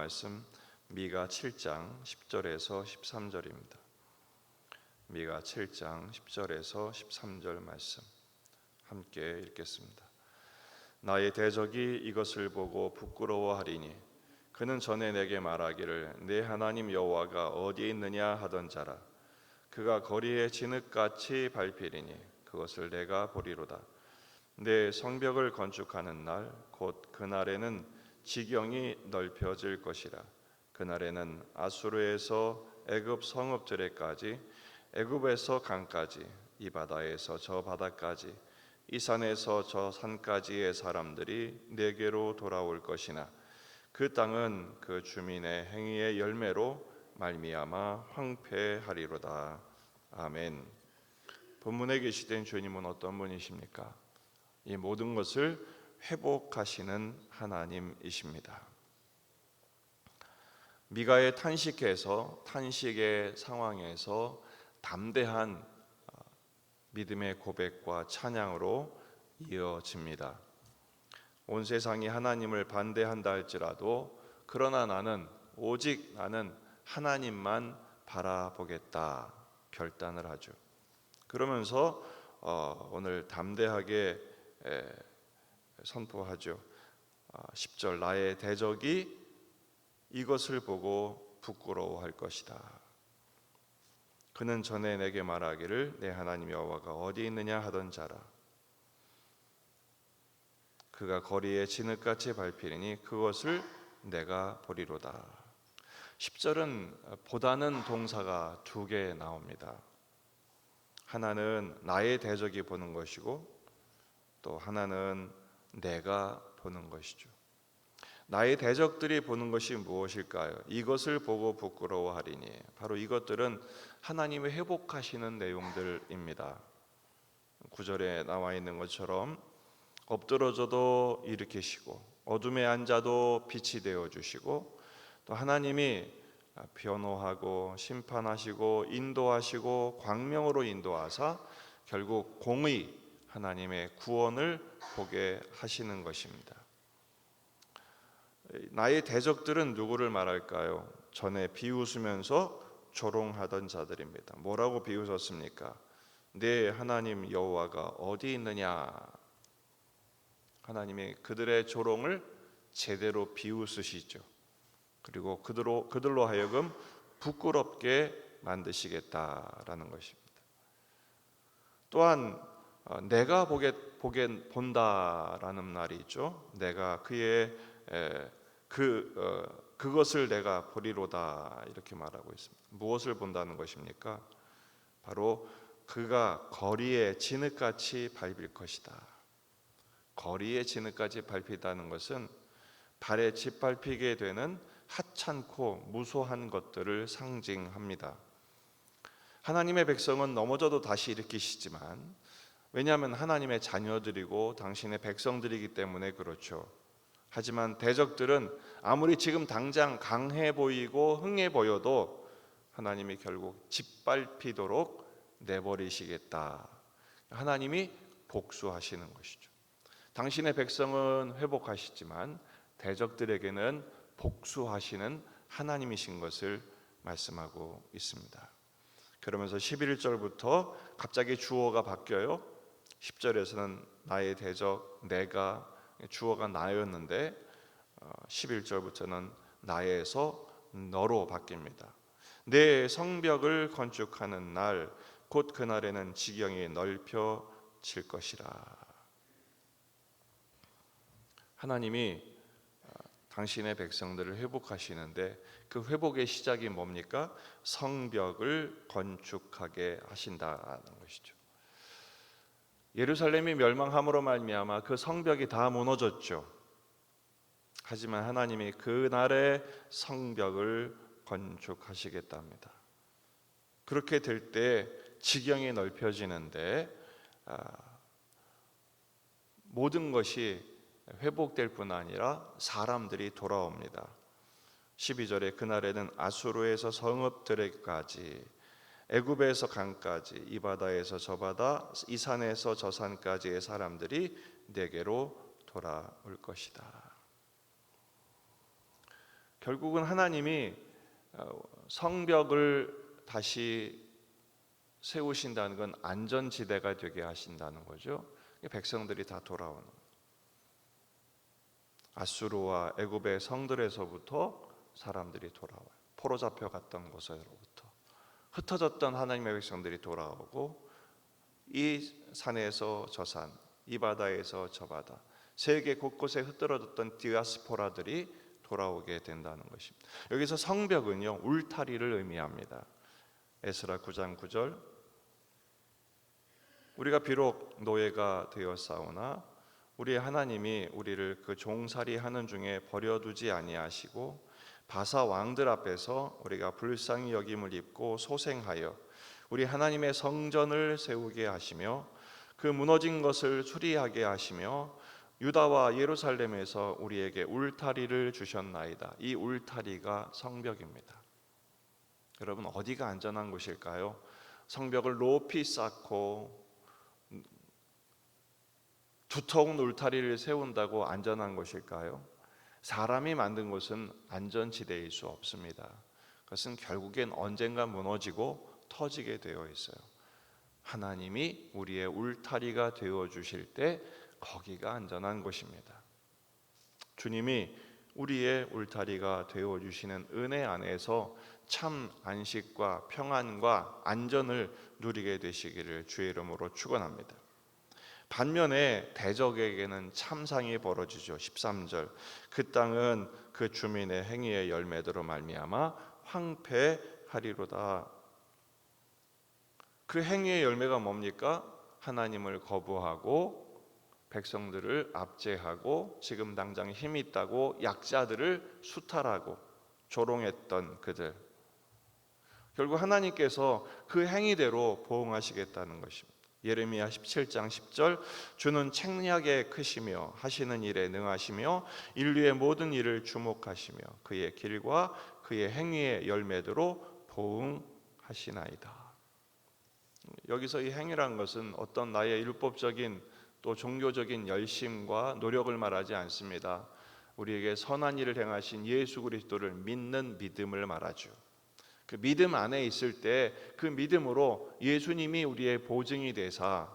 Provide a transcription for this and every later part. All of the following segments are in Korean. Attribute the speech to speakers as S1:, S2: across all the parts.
S1: 말씀 미가 7장 10절에서 13절입니다. 미가 7장 10절에서 13절 말씀 함께 읽겠습니다. 나의 대적이 이것을 보고 부끄러워하리니 그는 전에 내게 말하기를 내 하나님 여호와가 어디에 있느냐 하던 자라. 그가 거리에 진흙같이 밟히리니 그것을 내가 보리로다. 내 성벽을 건축하는 날 곧 그날에는 지경이 넓혀질 것이라. 그날에는 아수르에서 애굽 성읍들에까지, 애굽에서 강까지, 이 바다에서 저 바다까지, 이 산에서 저 산까지의 사람들이 내게로 돌아올 것이나 그 땅은 그 주민의 행위의 열매로 말미암아 황폐하리로다. 아멘. 본문에 계시된 주님은 어떤 분이십니까? 이 모든 것을 회복하시는 하나님이십니다. 미가의 탄식의 상황에서 담대한 믿음의 고백과 찬양으로 이어집니다. 온 세상이 하나님을 반대한다 할지라도 그러나 나는 오직 나는 하나님만 바라보겠다 결단을 하죠. 그러면서 오늘 담대하게 선포하죠. 10절 나의 대적이 이것을 보고 부끄러워할 것이다. 그는 전에 내게 말하기를 내 하나님 여호와가 어디 있느냐 하던 자라. 그가 거리에 진흙같이 밟히리니 그것을 내가 보리로다. 10절은 보다는 동사가 두 개 나옵니다. 하나는 나의 대적이 보는 것이고 또 하나는 내가 보는 것이죠. 나의 대적들이 보는 것이 무엇일까요? 이것을 보고 부끄러워하리니 바로 이것들은 하나님이 회복하시는 내용들입니다. 9절에 나와 있는 것처럼 엎드러져도 일으키시고 어둠에 앉아도 빛이 되어주시고 또 하나님이 변호하고 심판하시고 인도하시고 광명으로 인도하사 결국 공의 하나님의 구원을 보게 하시는 것입니다. 나의 대적들은 누구를 말할까요? 전에 비웃으면서 조롱하던 자들입니다. 뭐라고 비웃었습니까? 내 하나님 여호와가 어디 있느냐? 하나님이 그들의 조롱을 제대로 비웃으시죠. 그리고 그들로 하여금 부끄럽게 만드시겠다라는 것입니다. 또한 내가 본다라는 말이 있죠. 내가 그것을 내가 보리로다 이렇게 말하고 있습니다. 무엇을 본다는 것입니까? 바로 그가 거리에 진흙같이 밟힐 것이다. 거리에 진흙같이 밟히다는 것은 발에 짓밟히게 되는 하찮고 무소한 것들을 상징합니다. 하나님의 백성은 넘어져도 다시 일으키시지만 왜냐하면 하나님의 자녀들이고 당신의 백성들이기 때문에 그렇죠. 하지만 대적들은 아무리 지금 당장 강해 보이고 흥해 보여도 하나님이 결국 짓밟히도록 내버리시겠다. 하나님이 복수하시는 것이죠. 당신의 백성은 회복하시지만 대적들에게는 복수하시는 하나님이신 것을 말씀하고 있습니다. 그러면서 11절부터 갑자기 주어가 바뀌어요. 10절에서는 나의 대적 내가 주어가 나였는데 11절부터는 나에서 너로 바뀝니다. 내 성벽을 건축하는 날 곧 그날에는 지경이 넓혀질 것이라. 하나님이 당신의 백성들을 회복하시는데 그 회복의 시작이 뭡니까? 성벽을 건축하게 하신다는 것이죠. 예루살렘이 멸망함으로 말미암아 그 성벽이 다 무너졌죠. 하지만 하나님이 그날의 성벽을 건축하시겠답니다. 그렇게 될 때 지경이 넓혀지는데 모든 것이 회복될 뿐 아니라 사람들이 돌아옵니다. 12절에 그날에는 아수르에서 성읍들에까지, 애굽에서 강까지, 이 바다에서 저 바다, 이 산에서 저 산까지의 사람들이 내게로 돌아올 것이다. 결국은 하나님이 성벽을 다시 세우신다는 건 안전지대가 되게 하신다는 거죠. 백성들이 다 돌아오는, 아수르와 애굽의 성들에서부터 사람들이 돌아와요. 포로 잡혀갔던 곳으로부터 흩어졌던 하나님의 백성들이 돌아오고, 이 산에서 저 산, 이 바다에서 저 바다, 세계 곳곳에 흩어졌던 디아스포라들이 돌아오게 된다는 것입니다. 여기서 성벽은요, 울타리를 의미합니다. 에스라 9장 9절, 우리가 비록 노예가 되었사오나 우리의 하나님이 우리를 그 종살이 하는 중에 버려두지 아니하시고 바사 왕들 앞에서 우리가 불쌍히 여김을 입고 소생하여 우리 하나님의 성전을 세우게 하시며 그 무너진 것을 수리하게 하시며 유다와 예루살렘에서 우리에게 울타리를 주셨나이다. 이 울타리가 성벽입니다. 여러분, 어디가 안전한 곳일까요? 성벽을 높이 쌓고 두터운 울타리를 세운다고 안전한 곳일까요? 사람이 만든 곳은 안전지대일 수 없습니다. 그것은 결국엔 언젠가 무너지고 터지게 되어 있어요. 하나님이 우리의 울타리가 되어 주실 때 거기가 안전한 곳입니다. 주님이 우리의 울타리가 되어 주시는 은혜 안에서 참 안식과 평안과 안전을 누리게 되시기를 주의 이름으로 축원합니다. 반면에 대적에게는 참상이 벌어지죠. 13절, 그 땅은 그 주민의 행위의 열매대로 말미암아 황폐하리로다. 그 행위의 열매가 뭡니까? 하나님을 거부하고 백성들을 압제하고 지금 당장 힘이 있다고 약자들을 수탈하고 조롱했던 그들, 결국 하나님께서 그 행위대로 보응하시겠다는 것입니다. 예레미야 17장 10절, 주는 책략에 크시며 하시는 일에 능하시며 인류의 모든 일을 주목하시며 그의 길과 그의 행위의 열매대로 보응하시나이다. 여기서 이 행위란 것은 어떤 나의 율법적인 또 종교적인 열심과 노력을 말하지 않습니다. 우리에게 선한 일을 행하신 예수 그리스도를 믿는 믿음을 말하죠. 그 믿음 안에 있을 때 그 믿음으로 예수님이 우리의 보증이 되사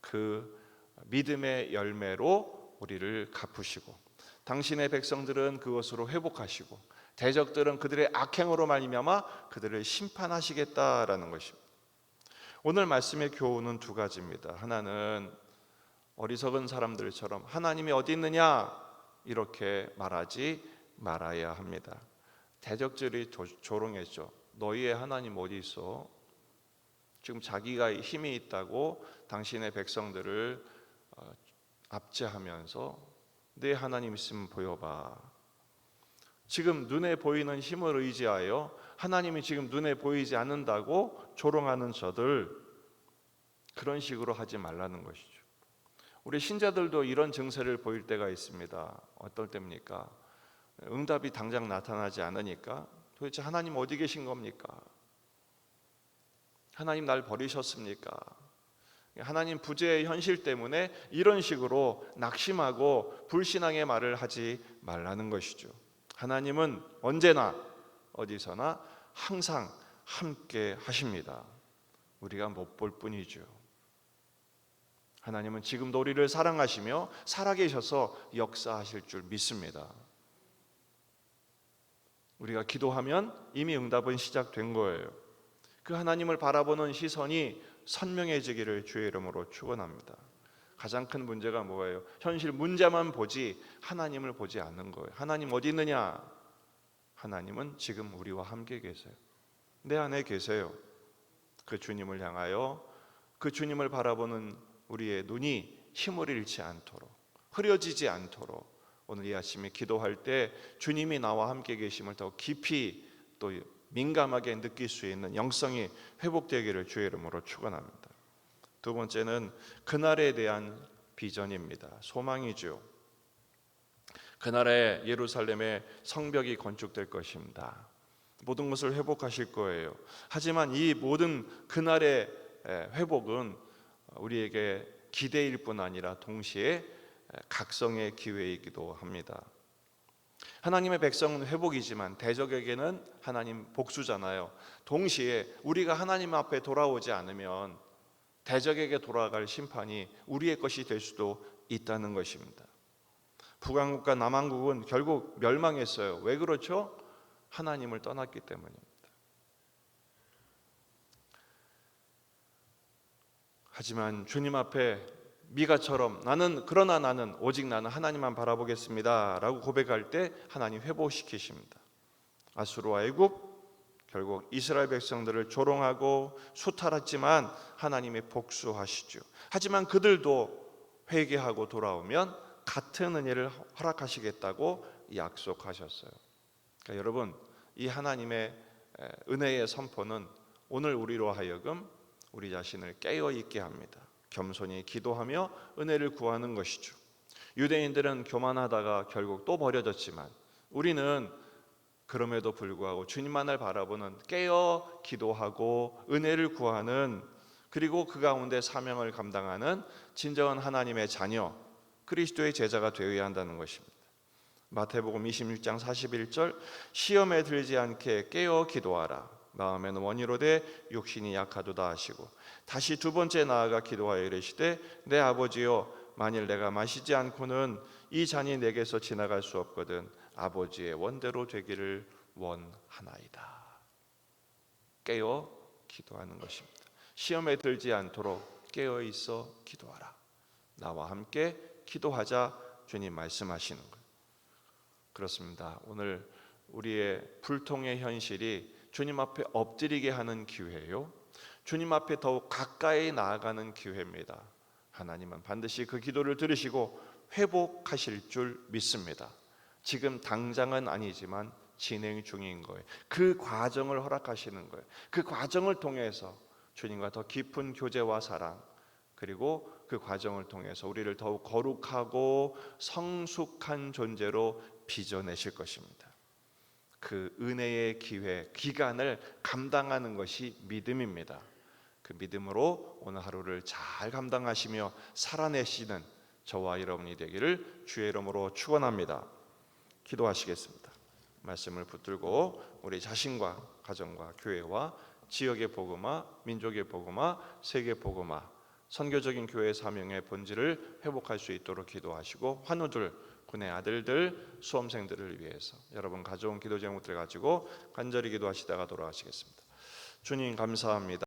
S1: 그 믿음의 열매로 우리를 갚으시고, 당신의 백성들은 그것으로 회복하시고 대적들은 그들의 악행으로 말미암아 그들을 심판하시겠다라는 것입니다. 오늘 말씀의 교훈은 두 가지입니다. 하나는 어리석은 사람들처럼 하나님이 어디 있느냐 이렇게 말하지 말아야 합니다. 대적들이 조롱했죠. 너희의 하나님 어디 있어? 지금 자기가 힘이 있다고 당신의 백성들을 압제하면서 내 하나님 있으면 보여봐. 지금 눈에 보이는 힘을 의지하여 하나님이 지금 눈에 보이지 않는다고 조롱하는 저들, 그런 식으로 하지 말라는 것이죠. 우리 신자들도 이런 증세를 보일 때가 있습니다. 어떨 때입니까? 응답이 당장 나타나지 않으니까 도대체 하나님 어디 계신 겁니까? 하나님 날 버리셨습니까? 하나님 부재의 현실 때문에 이런 식으로 낙심하고 불신앙의 말을 하지 말라는 것이죠. 하나님은 언제나 어디서나 항상 함께 하십니다. 우리가 못 볼 뿐이죠. 하나님은 지금도 우리를 사랑하시며 살아계셔서 역사하실 줄 믿습니다. 우리가 기도하면 이미 응답은 시작된 거예요. 그 하나님을 바라보는 시선이 선명해지기를 주의 이름으로 축원합니다. 가장 큰 문제가 뭐예요? 현실 문제만 보지 하나님을 보지 않는 거예요. 하나님 어디 있느냐? 하나님은 지금 우리와 함께 계세요. 내 안에 계세요. 그 주님을 향하여, 그 주님을 바라보는 우리의 눈이 힘을 잃지 않도록, 흐려지지 않도록 오늘 이 아침에 기도할 때 주님이 나와 함께 계심을 더 깊이 또 민감하게 느낄 수 있는 영성이 회복되기를 주의 이름으로 축원합니다. 두 번째는 그날에 대한 비전입니다. 소망이죠. 그날에 예루살렘의 성벽이 건축될 것입니다. 모든 것을 회복하실 거예요. 하지만 이 모든 그날의 회복은 우리에게 기대일 뿐 아니라 동시에 각성의 기회이기도 합니다. 하나님의 백성은 회복이지만 대적에게는 하나님 복수잖아요. 동시에 우리가 하나님 앞에 돌아오지 않으면 대적에게 돌아갈 심판이 우리의 것이 될 수도 있다는 것입니다. 북왕국과 남왕국은 결국 멸망했어요. 왜 그렇죠? 하나님을 떠났기 때문입니다. 하지만 주님 앞에 미가처럼 그러나 나는 오직 나는 하나님만 바라보겠습니다 라고 고백할 때 하나님 회복시키십니다. 아수르와 애굽, 결국 이스라엘 백성들을 조롱하고 수탈했지만 하나님이 복수하시죠. 하지만 그들도 회개하고 돌아오면 같은 은혜를 허락하시겠다고 약속하셨어요. 그러니까 여러분, 이 하나님의 은혜의 선포는 오늘 우리로 하여금 우리 자신을 깨어있게 합니다. 겸손히 기도하며 은혜를 구하는 것이죠. 유대인들은 교만하다가 결국 또 버려졌지만 우리는 그럼에도 불구하고 주님만을 바라보는 깨어 기도하고 은혜를 구하는, 그리고 그 가운데 사명을 감당하는 진정한 하나님의 자녀, 그리스도의 제자가 되어야 한다는 것입니다. 마태복음 26장 41절, 시험에 들지 않게 깨어 기도하라. 마음에는 원이로되 육신이 약하도다 하시고, 다시 두 번째 나아가 기도하여 이르시되 내 아버지여, 만일 내가 마시지 않고는 이 잔이 내게서 지나갈 수 없거든 아버지의 원대로 되기를 원하나이다. 깨어 기도하는 것입니다. 시험에 들지 않도록 깨어 있어 기도하라. 나와 함께 기도하자 주님 말씀하시는 거예요. 그렇습니다. 오늘 우리의 불통의 현실이 주님 앞에 엎드리게 하는 기회예요. 주님 앞에 더욱 가까이 나아가는 기회입니다. 하나님은 반드시 그 기도를 들으시고 회복하실 줄 믿습니다. 지금 당장은 아니지만 진행 중인 거예요. 그 과정을 허락하시는 거예요. 그 과정을 통해서 주님과 더 깊은 교제와 사랑, 그리고 그 과정을 통해서 우리를 더욱 거룩하고 성숙한 존재로 빚어내실 것입니다. 그 은혜의 기간을 감당하는 것이 믿음입니다. 그 믿음으로 오늘 하루를 잘 감당하시며 살아내시는 저와 여러분이 되기를 주의 이름으로 축원합니다. 기도하시겠습니다. 말씀을 붙들고 우리 자신과 가정과 교회와 지역의 복음화, 민족의 복음화, 세계 복음화, 선교적인 교회 사명의 본질을 회복할 수 있도록 기도하시고, 환우들, 군의 아들들, 수험생들을 위해서 여러분 가져온 기도 제목들을 가지고 간절히 기도하시다가 돌아가시겠습니다. 주님 감사합니다.